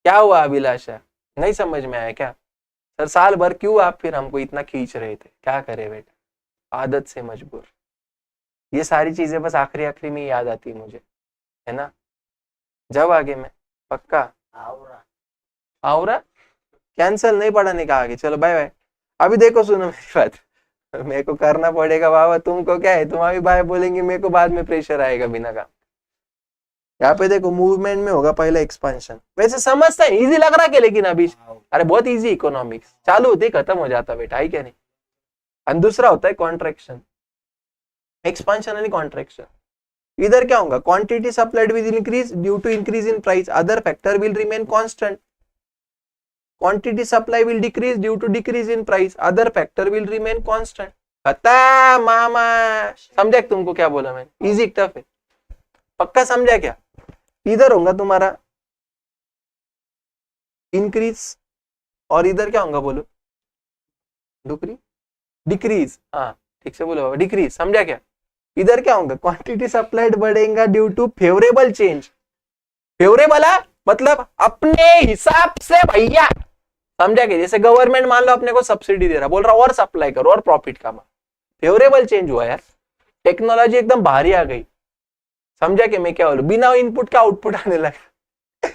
क्या हुआ अभिलाषा, नहीं समझ में आया क्या? सर साल भर क्यों आप फिर हमको इतना खींच रहे थे, क्या करे बेटा, आदत से मजबूर। ये सारी चीजें बस आखिरी आखिरी में याद आती है मुझे, है ना। जब आगे मैं पक्का आवरा कैंसल नहीं पढ़ाने का आगे, चलो बाय बाय। अभी देखो सुनो मेरी बात, मेरे को करना पड़ेगा बाबा, तुमको क्या है, तुम अभी बाय बोलेंगे मेरे को बाद में प्रेशर आएगा बिना काम। यहाँ पे देखो मूवमेंट में होगा पहला एक्सपेंशन, वैसे समझता है इजी लग रहा है लेकिन अभी अरे बहुत इजी, इकोनॉमिक्स चालू होती खत्म हो जाता बेटा, है क्या नहीं। और दूसरा होता है कॉन्ट्रैक्शन, एक्सपेंशन एंड कॉन्ट्रैक्शन। इधर क्या होगा, quantity supplied will increase due to increase in price, other factor will remain constant. Quantity supply will decrease due to decrease in price, other factor will remain constant. खत्म मामा, समझा तुमको क्या बोला मैंने, इजी टफ है, पक्का समझा क्या। इधर होगा तुम्हारा इंक्रीज और इधर क्या होगा बोलो, डिक्रीज, हाँ ठीक से बोलो बाबा, डिक्रीज, समझा क्या। इधर क्या होगा, क्वांटिटी सप्लाइड बढ़ेगा due to favourable change. Favourable है मतलब अपने हिसाब से भैया, समझा क्या। जैसे गवर्नमेंट मान लो अपने को सब्सिडी दे रहा, बोल रहा और सप्लाई करो और प्रॉफिट कमा, फेवरेबल चेंज हुआ यार, टेक्नोलॉजी एकदम भारी आ गई, समझा कि मैं क्या बोलूं, बिना इनपुट का आउटपुट आने लगा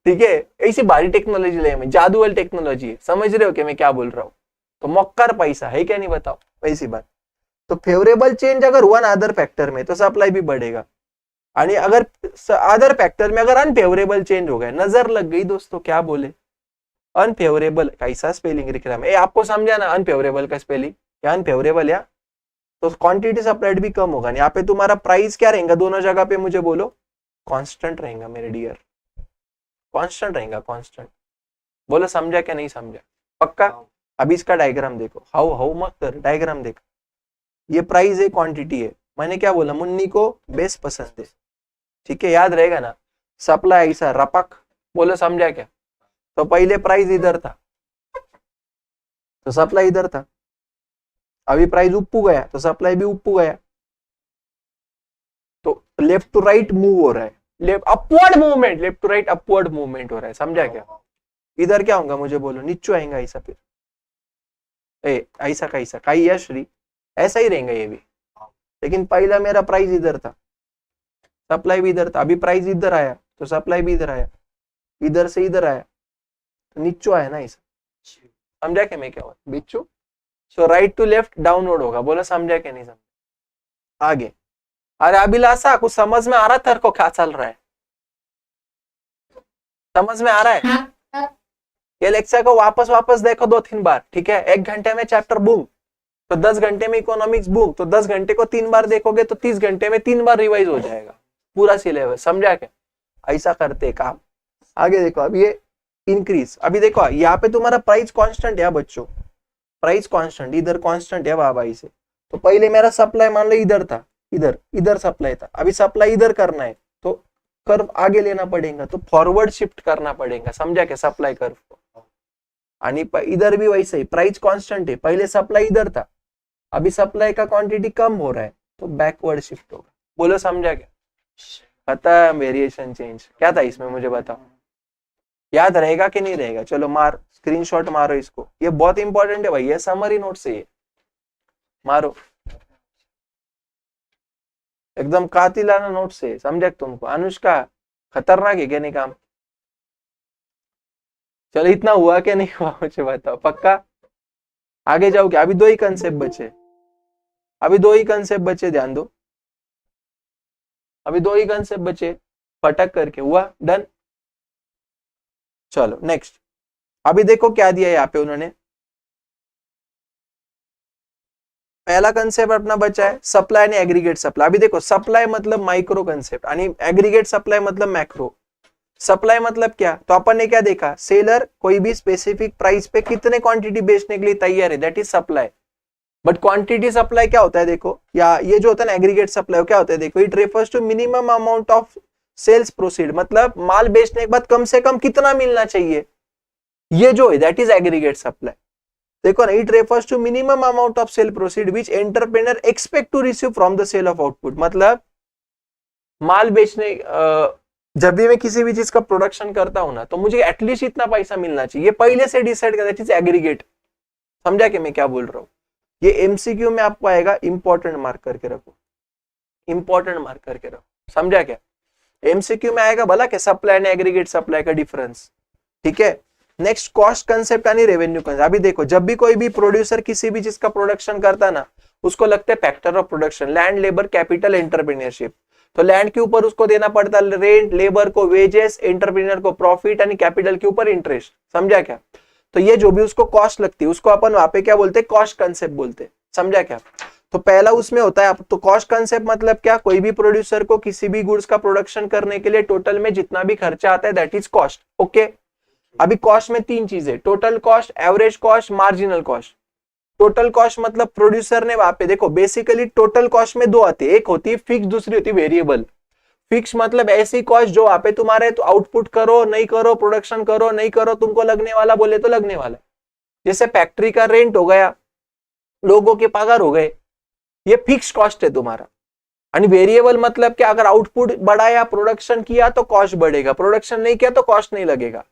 ठीक है, ऐसी भारी टेक्नोलॉजी ले में, जादू वाली टेक्नोलॉजी है, समझ रहे हो कि मैं क्या बोल रहा हूँ। तो मक्कर पैसा है क्या नहीं बताओ, वैसी बात। तो फेवरेबल चेंज अगर हुआ ना अदर फैक्टर में तो सप्लाई भी बढ़ेगा, और अगर अदर फैक्टर में अगर अनफेवरेबल चेंज हो गया, नजर लग गई दोस्तों, क्या बोले अनफेवरेबल, कैसा स्पेलिंग लिख रहा है, आपको समझा ना अनफेवरेबल का स्पेलिंग, या अनफेवरेबल या, तो क्वांटिटी सप्लाइड भी कम होगा। यहाँ पे तुम्हारा प्राइस क्या रहेगा दोनों जगह पे, मुझे बोलो कांस्टेंट रहेगा मेरे डियर, कांस्टेंट रहेगा, कांस्टेंट। बोलो समझा क्या नहीं समझा, पक्का। अभी इसका डायग्राम देखो, हाउ हाउ मत कर, डायग्राम देखो, ये प्राइस है क्वांटिटी है, मैंने क्या बोला, मुन्नी को बेस पसंद है, ठीक है याद रहेगा ना। सप्लाई ऐसा रपक, बोलो समझा क्या। तो पहले प्राइस इधर था तो सप्लाई इधर था, अभी प्राइस ऊपर गया तो सप्लाई भी ऊपर गया, तो लेफ्ट टू राइट मूव हो रहा है, left upward movement, left to right upward movement हो रहा है, समझा क्या। इधर क्या होगा मुझे बोलो, नीचे आएगा ऐसा, फिर ऐसा कैसा काई या श्री, ऐसा ही रहेगा ये भी। लेकिन पहला मेरा प्राइस इधर था, सप्लाई भी इधर था, अभी प्राइस इधर आया तो सप्लाई भी इधर आया, इधर से इधर आया तो नीचे आया ना ऐसा, समझा क्या मैं क्या हुआ बिच्छू। सो राइट टू लेफ्ट डाउनवर्ड होगा, बोला समझा क्या नहीं समझा। आगे, अरे अभिलाषा कुछ समझ में आ रहा तेरे को क्या चल रहा है, समझ में आ रहा है। ये लेक्चर को वापस वापस देखो 2-3 बार, ठीक है। 1 घंटे में चैप्टर बूम, तो 10 घंटे में इकोनॉमिक्स बूम, तो 10 घंटे को 3 बार देखोगे तो 30 घंटे में 3 बार रिवाइज हो जाएगा पूरा सिलेबस, समझा क्या। ऐसा करते काम। आगे देखो, अब ये इंक्रीज, अभी देखो यहाँ पे तुम्हारा प्राइस कांस्टेंट है बच्चों, प्राइस कांस्टेंट, इधर कांस्टेंट है बाबा इसे। तो पहले मेरा सप्लाई मान लो इधर था, इधर सप्लाई था, अभी सप्लाई इधर करना है तो कर्व आगे लेना पड़ेगा, तो फॉरवर्ड शिफ्ट करना पड़ेगा, समझा क्या, सप्लाई कर्व को। आणि इधर भी वैसे ही प्राइस कांस्टेंट है, पहले सप्लाई इधर था, अभी सप्लाई का क्वांटिटी कम हो रहा है तो बैकवर्ड शिफ्ट होगा, बोलो समझा क्या। खत्म, वेरिएशन चेंज। क्या था इसमें मुझे बताओ, याद रहेगा कि नहीं रहेगा। चलो मार, स्क्रीनशॉट मारो इसको, ये बहुत इंपॉर्टेंट है भाई, ये समरी नोट से ये मारो, एकदम कातिलाना नोट से, समझा तुमको। अनुष्का खतरनाक है क्या नहीं काम। चलो इतना हुआ क्या नहीं हुआ मुझे बताओ, पक्का। आगे जाओ क्या, अभी 2 ही कंसेप्ट बचे, अभी 2 ही कंसेप्ट बचे, ध्यान दो, अभी 2 ही कंसेप्ट बचे। फटक करके हुआ, डन। चलो नेक्स्ट, अभी देखो क्या दिया यहाँ पे उन्होंने। पहला कंसेप्ट अपना बचा है सप्लाई आणि एग्रीगेट सप्लाई। अभी देखो सप्लाई मतलब माइक्रो कंसेप्ट आणि एग्रीगेट सप्लाई मतलब मैक्रो। सप्लाई मतलब क्या, तो अपन ने क्या देखा, सेलर कोई भी स्पेसिफिक प्राइस पे कितने क्वांटिटी बेचने के लिए तैयार है, that is supply. But quantity supply क्या होता है देखो, या ये जो होता है ना एग्रीगेट सप्लाई क्या होता है देखो, it refers to minimum amount of sales proceed, मतलब माल बेचने के बाद कम से कम कितना मिलना चाहिए, ये जो है दैट इज एग्रीगेट सप्लाई। देखो ना, it refers to minimum amount of sale proceed which entrepreneur expect to receive from the sale of output. मतलब माल बेचने जब भी मैं किसी भी चीज का प्रोडक्शन करता हूं ना, तो मुझे एटलीस्ट इतना पैसा मिलना चाहिए, पहले से डिसाइड करना चाहिए एग्रीगेट। समझा कि मैं क्या बोल रहा हूं, ये एमसीक्यू में आपको आएगा, इंपॉर्टेंट मार्क करके रखो, इंपॉर्टेंट मार्क करके रखो। समझा क्या, एमसीक्यू में आएगा भला क्या सप्लाई एंड एग्रीगेट सप्लाई का डिफरेंस, ठीक है। नेक्स्ट कॉस्ट कंसेप्ट यानी रेवेन्यू कंसेप्ट। अभी देखो जब भी कोई भी प्रोड्यूसर किसी भी चीज का प्रोडक्शन करता ना, उसको लगता है factor of production, land, labour, capital, entrepreneurship. तो लैंड के ऊपर उसको देना पड़ता है रेंट, लेबर को वेजेस, एंटरप्रेन्योर को प्रॉफिट यानी कैपिटल के ऊपर इंटरेस्ट। समझा क्या, तो ये जो भी उसको कॉस्ट लगती है उसको अपन वहां पे क्या बोलते हैं, कॉस्ट कंसेप्ट बोलते हैं। समझा क्या, तो पहला उसमें होता है, तो कॉस्ट कंसेप्ट मतलब क्या, कोई भी प्रोड्यूसर को किसी भी गुड्स का प्रोडक्शन करने के लिए टोटल में जितना भी खर्चा आता है दैट इज कॉस्ट। ओके, अभी कॉस्ट में तीन चीजें, total cost, average cost, marginal cost. Total cost मतलब प्रोड्यूसर ने वहां पे देखो बेसिकली टोटल कॉस्ट में दो आती है, एक होती है फिक्स, दूसरी होती है वेरिएबल। फिक्स मतलब ऐसी कॉस्ट जो वहां पे तुम्हारे तो आउटपुट करो नहीं करो, प्रोडक्शन करो नहीं करो, तुमको लगने वाला बोले तो लगने वाला। जैसे फैक्ट्री का रेंट हो गया, लोगों के पगार हो गए, ये फिक्स कॉस्ट है तुम्हारा। आणि वेरिएबल मतलब क्या, अगर आउटपुट बढ़ाया, प्रोडक्शन किया तो कॉस्ट बढ़ेगा, प्रोडक्शन नहीं किया तो कॉस्ट नहीं लगेगा,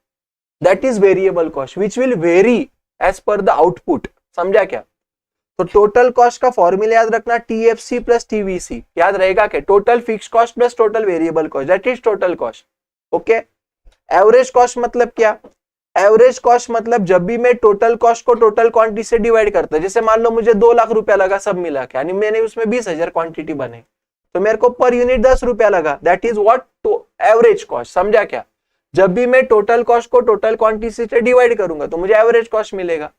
that is variable cost which will vary as per the output. समझा क्या, तो टोटल कॉस्ट का फॉर्मूला याद रखना, टीएफसी प्लस टीवीसी, याद रहेगा क्या, total fix cost plus total variable cost, that is total cost. Okay, average cost मतलब क्या, एवरेज कॉस्ट मतलब जब भी मैं टोटल कॉस्ट को टोटल क्वांटिटी से डिवाइड करता, जैसे मान लो मुझे 2 लाख रुपया लगा सब मिला के, यानी मैंने उसमें 20,000 क्वांटिटी बने, तो मेरे को पर यूनिट 10 रुपया लगा, दैट इज व्हाट, तो एवरेज कॉस्ट। समझा क्या, जब भी मैं टोटल कॉस्ट को टोटल क्वांटिटी से डिवाइड करूंगा तो मुझे एवरेज कॉस्ट मिलेगा।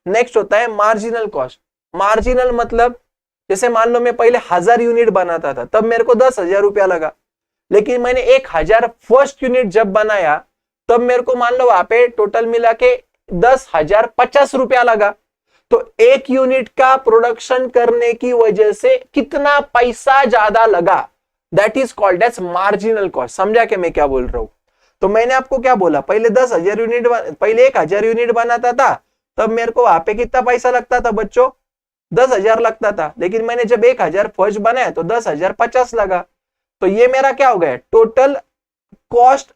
नेक्स्ट होता है मार्जिनल कॉस्ट। मार्जिनल मतलब जैसे मान लो मैं पहले 1000 यूनिट बनाता था, तब मेरे को 10,000 रुपया लगा, लेकिन मैंने 1000 फर्स्ट यूनिट जब बनाया तब मेरे को मान लो वहां पे टोटल मिला के 10,050 रुपया लगा। तो एक यूनिट का प्रोडक्शन करने की वजह से कितना पैसा ज्यादा लगा, that is called as marginal cost. समझा कि मैं क्या बोल रहा हूं, तो मैंने आपको क्या बोला, पहले 10,000 यूनिट, पहले 1000 यूनिट बनाता था तब मेरे को वहां पे कितना पैसा लगता था बच्चों, 10,000 लगता था, लेकिन मैंने जब 1000 फर्स्ट बनाया तो 10,050 लगा। तो ये मेरा क्या हो गया, टोटल कॉस्ट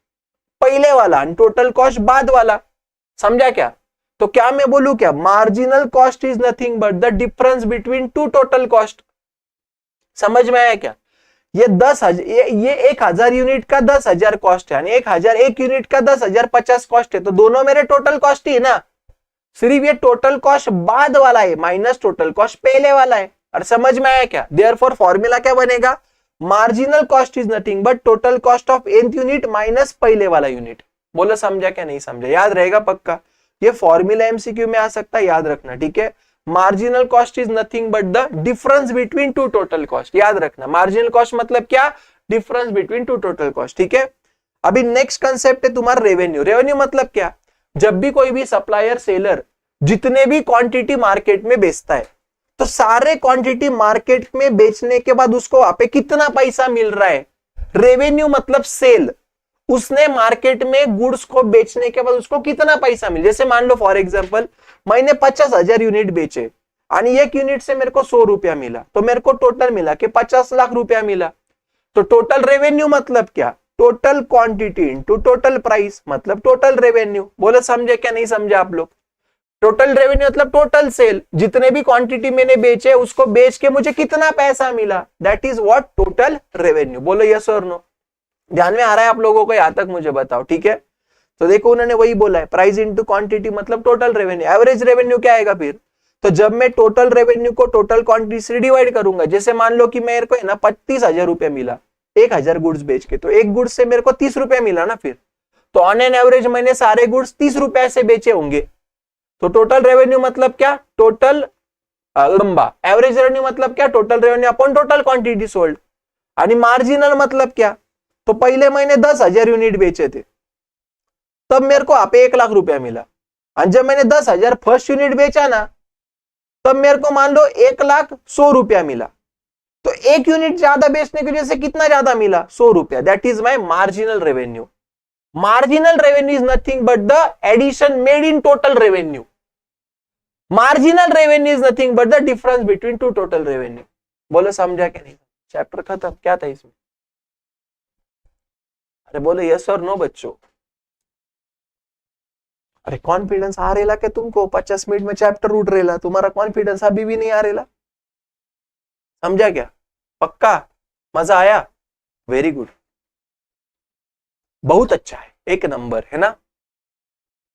पहले वाला और टोटल कॉस्ट बाद वाला। समझा क्या, तो क्या मैं बोलूं क्या, marginal cost is nothing but the difference between two total cost. समझ में आया क्या, ये 10,000, ये 1000 यूनिट का 10,000 कॉस्ट है, 1000 एक यूनिट का 10,050 कॉस्ट है, तो दोनों मेरे टोटल कॉस्ट ही है ना, सिर्फ ये टोटल कॉस्ट बाद वाला है माइनस टोटल कॉस्ट पहले वाला है। और समझ में आया क्या, देयरफॉर फॉर्मूला क्या बनेगा, marginal cost is nothing but total cost of nth unit minus पहले वाला यूनिट। बोलो समझा क्या नहीं समझा, याद रहेगा पक्का, ये फॉर्मूला एमसीक्यू में आ सकता है, याद रखना, ठीक है। Marginal cost is nothing but the difference between two total cost, याद रखना, मार्जिनल कॉस्ट मतलब क्या, difference between two total cost, ठीक है। अभी नेक्स्ट कंसेप्ट है तुम्हारा रेवेन्यू। रेवेन्यू मतलब क्या, जब भी कोई भी सप्लायर सेलर जितने भी क्वांटिटी मार्केट में बेचता है, तो सारे क्वांटिटी मार्केट में बेचने के बाद उसको वहां पे कितना पैसा मिल रहा है, रेवेन्यू मतलब सेल, उसने मार्केट में गुड्स को बेचने के बाद उसको कितना पैसा मिल, जैसे मान लो फॉर एग्जांपल मैंने 50,000 यूनिट बेचे और एक यूनिट से मेरे को 100 रुपया मिला, तो मेरे को टोटल मिला कि 50 लाख रुपया मिला। तो टोटल रेवेन्यू मतलब क्या, total quantity into total price मतलब टोटल रेवेन्यू। बोले समझे क्या नहीं समझे आप लोग, टोटल रेवेन्यू मतलब टोटल सेल, जितने भी क्वांटिटी मैंने बेचे उसको बेच के मुझे कितना पैसा मिला, that is what, total revenue. बोलो यस और नो, ध्यान में आ रहा है आप लोगों को, यहां तक मुझे बताओ, ठीक है। तो देखो उन्होंने वही बोला है, प्राइस इनटू क्वांटिटी मतलब टोटल रेवेन्यू। एवरेज रेवेन्यू क्या आएगा फिर, तो जब मैं टोटल रेवेन्यू को टोटल क्वांटिटी से डिवाइड करूंगा, जैसे मान लो कि मेरे को है ना 35,000 रुपया मिला 1000 गुड्स बेच के, तो एक गुड्स से मेरे को 30 रुपया मिला ना फिर। तो ऑन एन एवरेज मैंने सारे गुड्स 30 रुपए से बेचे होंगे। तो टोटल रेवेन्यू मतलब क्या, टोटल लंबा एवरेज रेवेन्यू मतलब क्या, total revenue upon total quantity sold. आणि मार्जिनल मतलब क्या, तो पहले मैंने 10,000 यूनिट बेचे थे, तब मेरे को आप 1 लाख रुपया मिला। और जब मैंने 10,000 फर्स्ट यूनिट बेचा ना, तब मेरे को मान लो 1,100,000 रुपया मिला। तो एक यूनिट ज्यादा बेचने की वजह से कितना ज्यादा मिला, 100 रुपया। That is my marginal revenue. Marginal revenue is nothing but the addition made in total revenue. Marginal revenue is nothing but the difference between two total revenue. बोलो समझा क्या नहीं, चैप्टर खत्म। क्या था इसमें, अरे बोलो यस और नो बच्चों। अरे कॉन्फिडेंस आ रेला क्या तुमको, 50 मिनट में चैप्टर उठ रेला, तुम्हारा कॉन्फिडेंस अभी भी नहीं आ रेला, समझा क्या, पक्का मजा आया, वेरी गुड, बहुत अच्छा है, एक नंबर है ना।